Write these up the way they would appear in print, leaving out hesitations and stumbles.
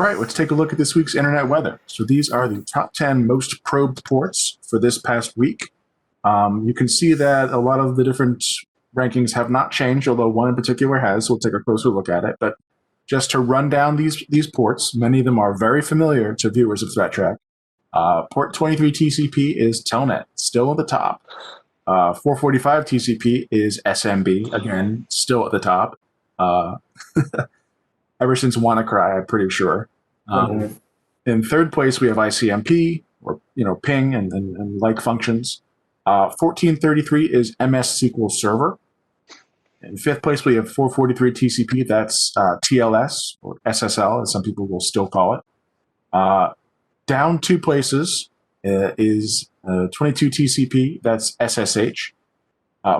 right, let's take a look at this week's internet weather. So these are the top 10 most probed ports for this past week. You can see that a lot of the different rankings have not changed, although one in particular has. We'll take a closer look at it. But just to run down these ports, many of them are very familiar to viewers of ThreatTraq. Port 23 TCP is Telnet, still at the top. 445 TCP is SMB, again, still at the top. Ever since WannaCry, I'm pretty sure. In third place, we have ICMP, or ping and like functions. 1433 is MS SQL Server. In fifth place, we have 443 TCP. That's TLS, or SSL, as some people will still call it. Down 2 places is 22 TCP. That's SSH,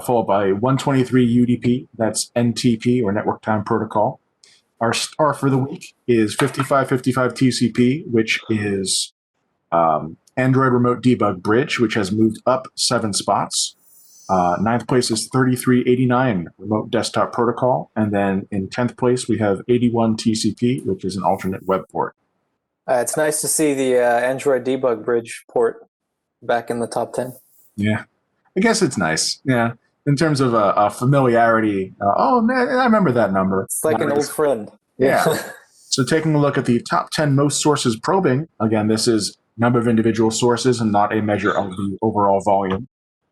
followed by 123 UDP. That's NTP, or Network Time Protocol. Our star for the week is 5555 TCP, which is Android Remote Debug Bridge, which has moved up 7 spots. Ninth place is 3389 Remote Desktop Protocol. And then in 10th place, we have 81 TCP, which is an alternate web port. It's nice to see the Android Debug Bridge port back in the top 10. Yeah, I guess it's nice. Yeah, in terms of familiarity. Oh, man, I remember that number. It's like an old friend. Yeah. So taking a look at the top 10 most sources probing, again, this is number of individual sources and not a measure of the overall volume.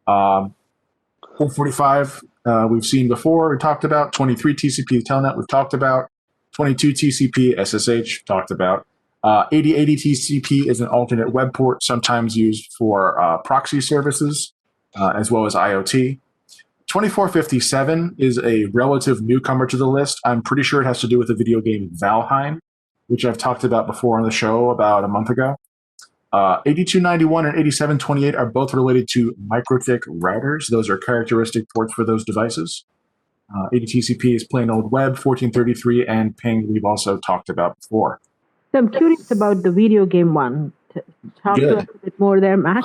445 we've seen before, we talked about. 23 TCP Telnet we've talked about. 22 TCP SSH talked about. 8080 TCP is an alternate web port, sometimes used for proxy services, as well as IoT. 2457 is a relative newcomer to the list. I'm pretty sure it has to do with the video game Valheim, which I've talked about before on the show about a month ago. 8291 and 8728 are both related to MikroTik routers. Those are characteristic ports for those devices. 80TCP is plain old web. 1433 and ping we've also talked about before. So I'm curious about the video game one. Talk to us a bit more there, Matt.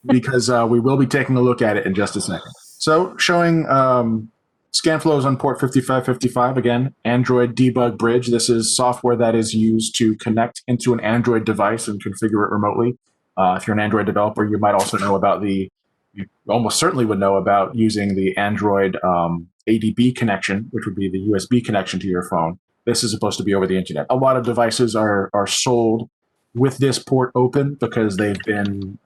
Because we will be taking a look at it in just a second. So showing scan flows on port 5555, again, Android Debug Bridge. This is software that is used to connect into an Android device and configure it remotely. If you're an Android developer, you might also know about you almost certainly would know about using the Android ADB connection, which would be the USB connection to your phone. This is supposed to be over the internet. A lot of devices are sold with this port open because they've been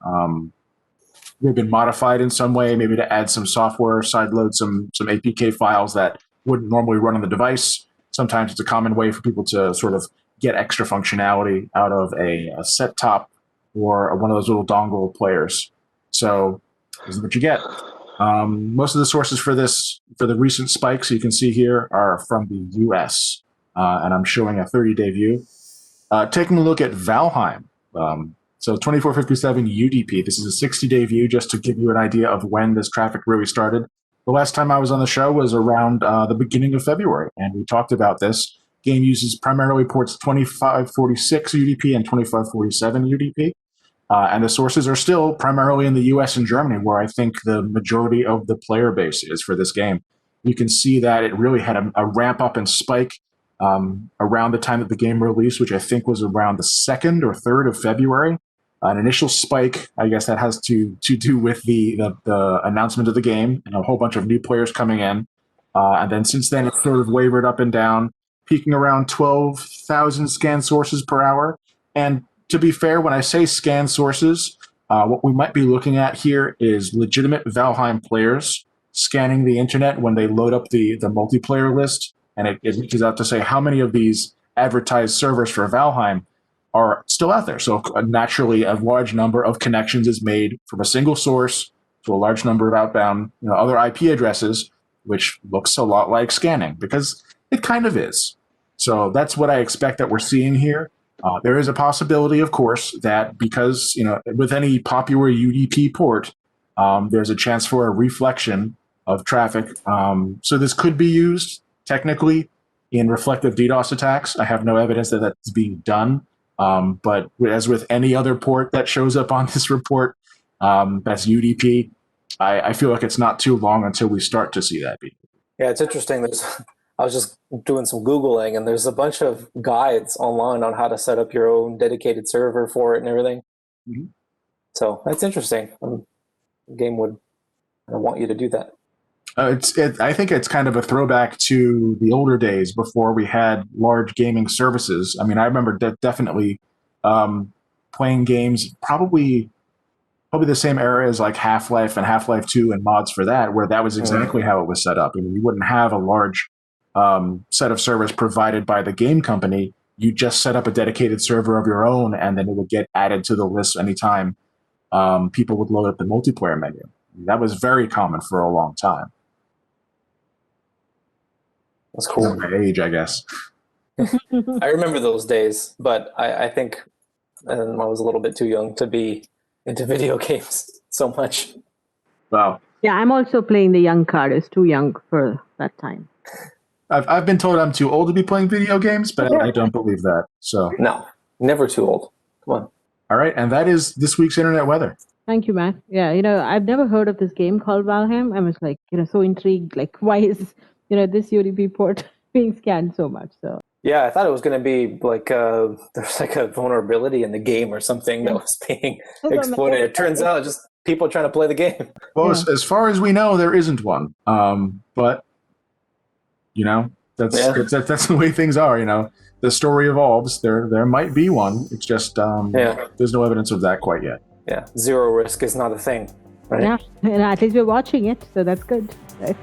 modified in some way, maybe to add some software, sideload some APK files that wouldn't normally run on the device. Sometimes it's a common way for people to sort of get extra functionality out of a set top or one of those little dongle players. So this is what you get. Most of the sources for the recent spikes you can see here are from the US, and I'm showing a 30-day view. Taking a look at Valheim. So 2457 UDP, this is a 60-day view just to give you an idea of when this traffic really started. The last time I was on the show was around the beginning of February, and we talked about this. Game uses primarily ports 2546 UDP and 2547 UDP, and the sources are still primarily in the US and Germany, where I think the majority of the player base is for this game. You can see that it really had a ramp up and spike around the time that the game released, which I think was around the 2nd or 3rd of February. An initial spike, I guess that has to do with the announcement of the game and a whole bunch of new players coming in. And then since then, it's sort of wavered up and down, peaking around 12,000 scan sources per hour. And to be fair, when I say scan sources, what we might be looking at here is legitimate Valheim players scanning the internet when they load up the multiplayer list. And it reaches out to say how many of these advertised servers for Valheim are still out there. So naturally, a large number of connections is made from a single source to a large number of outbound, other IP addresses, which looks a lot like scanning because it kind of is. So that's what I expect that we're seeing here. There is a possibility, of course, that because with any popular UDP port, there's a chance for a reflection of traffic. So this could be used technically in reflective DDoS attacks. I have no evidence that that's being done. But as with any other port that shows up on this report, that's UDP, I feel like it's not too long until we start to see that. Yeah, it's interesting. There's I was just doing some Googling, and there's a bunch of guides online on how to set up your own dedicated server for it and everything. Mhm. So that's interesting. The game would want you to do that. I think it's kind of a throwback to the older days before we had large gaming services. I mean, I remember definitely playing games probably the same era as like Half-Life and Half-Life 2 and mods for that, where that was exactly how it was set up. I mean, you wouldn't have a large set of servers provided by the game company. You just set up a dedicated server of your own, and then it would get added to the list anytime people would load up the multiplayer menu. That was very common for a long time. That's cool. My age, I guess. I remember those days, but I think I was a little bit too young to be into video games so much. Wow. Yeah, I'm also playing the young card. It's too young for that time. I've been told I'm too old to be playing video games, but I don't believe that. So no, never too old. Come on. All right, and that is this week's internet weather. Thank you, Matt. Yeah, I've never heard of this game called Valheim. I was like, so intrigued. Like, why is this UDP port being scanned so much? So yeah, I thought it was going to be like there's like a vulnerability in the game or something that was being exploited. It turns out just people trying to play the game. Well, as far as we know, there isn't one. But that's the way things are. The story evolves. There might be one. It's just there's no evidence of that quite yet. Yeah, zero risk is not a thing. Right? Yeah, and at least we're watching it, so that's good. Right?